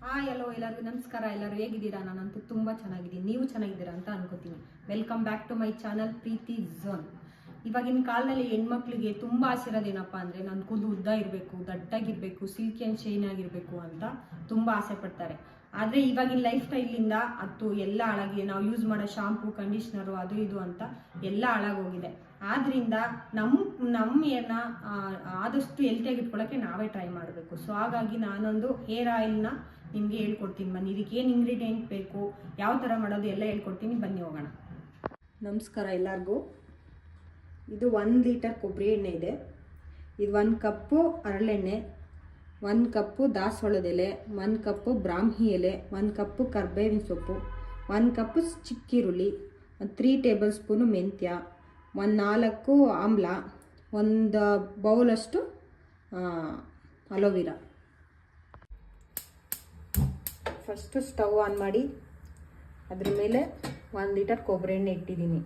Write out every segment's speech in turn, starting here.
ಎಲ್ಲೋ ಎಲ್ಲರಿಗೂ ನಮಸ್ಕಾರ. ಎಲ್ಲರೂ ಹೇಗಿದ್ದೀರಾ? ನಾನಂತೂ ತುಂಬ ಚೆನ್ನಾಗಿದ್ದೀನಿ, ನೀವು ಚೆನ್ನಾಗಿದ್ದೀರಾ ಅಂತ ಅನ್ಕೋತೀನಿ. Welcome back to my channel Preethi zone. ಇವಾಗಿನ ಕಾಲದಲ್ಲಿ ಹೆಣ್ಮಕ್ಳಿಗೆ ತುಂಬ ಆಸೆ ಇರೋದೇನಪ್ಪ ಅಂದರೆ ನನ್ನ ಕೂದಲು ಉದ್ದ ಇರಬೇಕು, ದಟ್ಟಾಗಿರಬೇಕು, ಸಿಲ್ಕಿ ಆ್ಯಂಡ್ ಶೈನ್ ಆಗಿರಬೇಕು ಅಂತ ತುಂಬ ಆಸೆ ಪಡ್ತಾರೆ. ಆದರೆ ಇವಾಗಿನ ಲೈಫ್ ಸ್ಟೈಲಿಂದ ಅದು ಎಲ್ಲ ಹಾಳಾಗಿದೆ. ನಾವು ಯೂಸ್ ಮಾಡೋ ಶಾಂಪು, ಕಂಡೀಷ್ನರು, ಅದು ಇದು ಅಂತ ಎಲ್ಲ ಹಾಳಾಗೋಗಿದೆ. ಆದ್ದರಿಂದ ನಮ್ಮ ಆದಷ್ಟು ಹೆಲ್ತಿಯಾಗಿ ಇಟ್ಕೊಳ್ಳೋಕ್ಕೆ ನಾವೇ ಟ್ರೈ ಮಾಡಬೇಕು. ಸೊ ಹಾಗಾಗಿ ನಾನೊಂದು ಹೇರ್ ಆಯಿಲ್ನ ನಿಮಗೆ ಹೇಳ್ಕೊಡ್ತೀನಿ. ಬನ್ನಿ, ಇದಕ್ಕೆ ಏನು ಇಂಗ್ರೀಡಿಯೆಂಟ್ ಬೇಕು, ಯಾವ ಥರ ಮಾಡೋದು ಎಲ್ಲ ಹೇಳ್ಕೊಡ್ತೀನಿ. ಬನ್ನಿ ಹೋಗೋಣ. ನಮಸ್ಕಾರ ಎಲ್ಲರಿಗೂ. ಇದು 1 ಲೀಟರ್ ಕೊಬ್ಬರಿ ಎಣ್ಣೆ ಇದೆ. ಇದು 1 ಕಪ್ಪು ಹರಳೆಣ್ಣೆ, 1 ಕಪ್ಪು ದಾಸವಾಳದ ಎಲೆ, 1 ಕಪ್ಪು ಬ್ರಾಹ್ಮಿ ಎಲೆ, 1 ಕಪ್ಪು ಕರ್ಬೇವಿನ ಸೊಪ್ಪು, 1 ಕಪ್ಪು ಚಿಕ್ಕಿರುಳ್ಳಿ, 3 ಟೇಬಲ್ ಸ್ಪೂನು ಮೆಂತ್ಯ, 4 ಆಮ್ಲ, 1 ಬೌಲಷ್ಟು ಅಲೋವಿರಾ. ಫಸ್ಟು ಸ್ಟವ್ ಆನ್ ಮಾಡಿ ಅದ್ರ ಮೇಲೆ 1 ಲೀಟರ್ ಕೊಬ್ಬರಿ ಎಣ್ಣೆ ಇಟ್ಟಿದ್ದೀನಿ.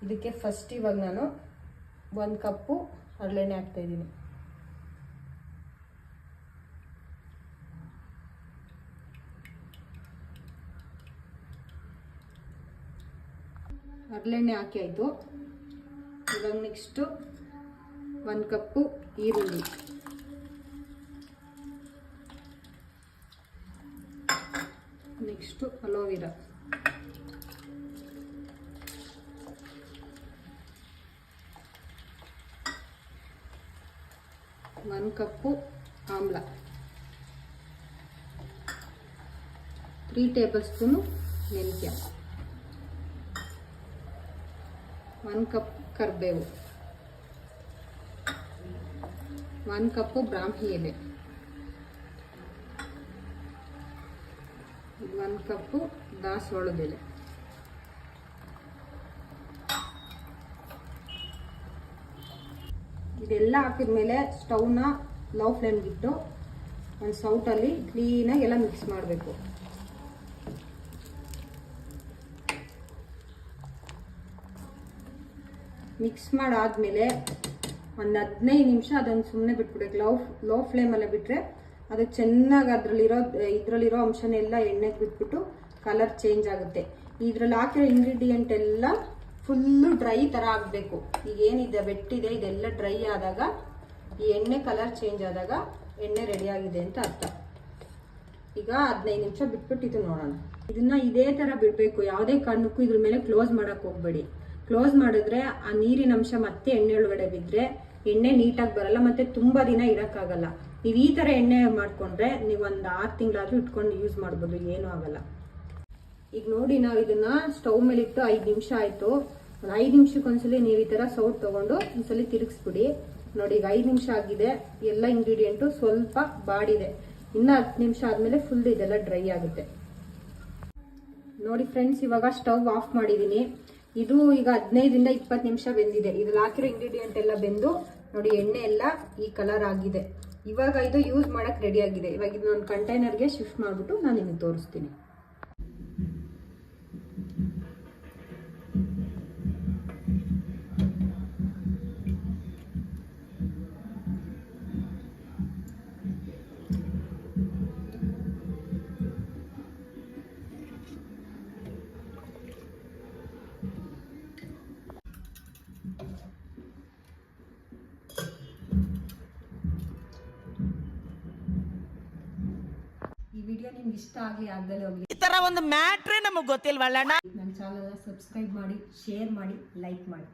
ಇದಕ್ಕೆ ಫಸ್ಟ್ ಇವಾಗ ನಾನು 1 ಕಪ್ಪು ಹರಳೆಣ್ಣೆ ಹಾಕ್ತಾಯಿದ್ದೀನಿ. ಹರಳೆಣ್ಣೆ ಹಾಕಿ ಆಯಿತು. ಇವಾಗ ನೆಕ್ಸ್ಟು 1 ಕಪ್ಪು ಈರುಳ್ಳಿ, ನೆಕ್ಸ್ಟು ಅಲೋವಿರಾ, ಒಂದು ಕಪ್ಪು ಆಮ್ಲ, 3 ಟೇಬಲ್ ಸ್ಪೂನು ಮೆಂತ್ಯ, 1 ಕಪ್ ಕರಿಬೇವು, 1 ಕಪ್ಪು ಬ್ರಾಹ್ಮಿ ಎಲೆ, 1 ಕಪ್ಪು ದಾಸವಾಳದ ಎಲೆ. ಇದೆಲ್ಲ ಹಾಕಿದ್ಮೇಲೆ ಸ್ಟವ್ನ ಲೋ ಫ್ಲೇಮ್ಗಿಟ್ಟು ಒಂದು ಸೌಟಲ್ಲಿ ಕ್ಲೀನಾಗಿ ಎಲ್ಲ ಮಿಕ್ಸ್ ಮಾಡಬೇಕು. ಮಿಕ್ಸ್ ಮಾಡಾದ್ಮೇಲೆ ಒಂದು 15 ನಿಮಿಷ ಅದನ್ನು ಸುಮ್ಮನೆ ಬಿಟ್ಬಿಡ್ಬೇಕು. ಲೋ ಫ್ಲೇಮಲ್ಲೇ ಬಿಟ್ಟರೆ ಅದು ಚೆನ್ನಾಗಿ ಇದರಲ್ಲಿರೋ ಅಂಶನೆಲ್ಲ ಎಣ್ಣೆಗೆ ಬಿಟ್ಬಿಟ್ಟು ಕಲರ್ ಚೇಂಜ್ ಆಗುತ್ತೆ. ಇದರಲ್ಲಿ ಹಾಕಿರೋ ಇಂಗ್ರೀಡಿಯೆಂಟ್ ಎಲ್ಲ ಫುಲ್ಲು ಡ್ರೈ ಥರ ಆಗಬೇಕು. ಈಗ ಏನಿದೆ ಬೆಟ್ಟಿದೆ ಇದೆಲ್ಲ ಡ್ರೈ ಆದಾಗ, ಈ ಎಣ್ಣೆ ಕಲರ್ ಚೇಂಜ್ ಆದಾಗ ಎಣ್ಣೆ ರೆಡಿ ಆಗಿದೆ ಅಂತ ಅರ್ಥ. ಈಗ 15 ನಿಮಿಷ ಬಿಟ್ಬಿಟ್ಟು ಇದು ನೋಡೋಣ. ಇದನ್ನ ಇದೇ ಥರ ಬಿಡಬೇಕು, ಯಾವುದೇ ಕಾರಣಕ್ಕೂ ಇದ್ರ ಮೇಲೆ ಕ್ಲೋಸ್ ಮಾಡೋಕ್ಕೆ ಹೋಗಬೇಡಿ. ಕ್ಲೋಸ್ ಮಾಡಿದ್ರೆ ಆ ನೀರಿನ ಅಂಶ ಮತ್ತೆ ಎಣ್ಣೆ ಒಳಗಡೆ ಬಿದ್ದರೆ ಎಣ್ಣೆ ನೀಟಾಗಿ ಬರಲ್ಲ, ಮತ್ತು ತುಂಬ ದಿನ ಇರೋಕ್ಕಾಗಲ್ಲ. ನೀವು ಈ ಥರ ಎಣ್ಣೆ ಮಾಡಿಕೊಂಡ್ರೆ ನೀವು ಒಂದು 6 ತಿಂಗಳಾದರೂ ಇಟ್ಕೊಂಡು ಯೂಸ್ ಮಾಡ್ಬೋದು, ಏನೂ ಆಗಲ್ಲ. ಈಗ ನೋಡಿ, ನಾವು ಇದನ್ನ ಸ್ಟವ್ ಮೇಲೆ ಇಟ್ಟು 5 ನಿಮಿಷ ಆಯಿತು. ಒಂದು 5 ನಿಮಿಷಕ್ಕೊಂದ್ಸಲಿ ನೀವು ಈ ಥರ ಸೌಟ್ ತೊಗೊಂಡು ಒಂದ್ಸಲಿ ತಿರುಗಿಸ್ಬಿಡಿ. ನೋಡಿ, ಈಗ 5 ನಿಮಿಷ ಆಗಿದೆ. ಎಲ್ಲ ಇಂಗ್ರೀಡಿಯೆಂಟು ಸ್ವಲ್ಪ ಬಾಡಿದೆ. ಇನ್ನು 10 ನಿಮಿಷ ಆದಮೇಲೆ ಫುಲ್ ಇದೆಲ್ಲ ಡ್ರೈ ಆಗುತ್ತೆ. ನೋಡಿ ಫ್ರೆಂಡ್ಸ್, ಇವಾಗ ಸ್ಟವ್ ಆಫ್ ಮಾಡಿದ್ದೀನಿ. ಇದು ಈಗ 15ರಿಂದ 20 ನಿಮಿಷ ಬೆಂದಿದೆ. ಇದ್ರಲ್ಲಿ ಹಾಕಿರೋ ಇಂಗ್ರೀಡಿಯೆಂಟ್ ಎಲ್ಲ ಬೆಂದು ನೋಡಿ ಎಣ್ಣೆ ಎಲ್ಲ ಈ ಕಲರ್ ಆಗಿದೆ. ಇವಾಗ ಇದು ಯೂಸ್ ಮಾಡೋಕ್ಕೆ ರೆಡಿ ಆಗಿದೆ. ಇವಾಗ ಇದನ್ನೊಂದು ಕಂಟೈನರ್ಗೆ ಶಿಫ್ಟ್ ಮಾಡಿಬಿಟ್ಟು ನಾನು ನಿಮಗೆ ತೋರಿಸ್ತೀನಿ. ಈ ವಿಡಿಯೋ ನಿಮ್ಗೆ ಇಷ್ಟ ಆಗಲಿ ಆಗದಲ್ಲೇ ಹೋಗಲಿ, ಈ ತರ ಒಂದು ಮ್ಯಾಟ್ರೇ ನಮಗೆ ಗೊತ್ತಿಲ್ವಲ್ಲ. ನನ್ನ ಚಾನಲ್ನ ಸಬ್ಸ್ಕ್ರೈಬ್ ಮಾಡಿ, ಶೇರ್ ಮಾಡಿ, ಲೈಕ್ ಮಾಡಿ.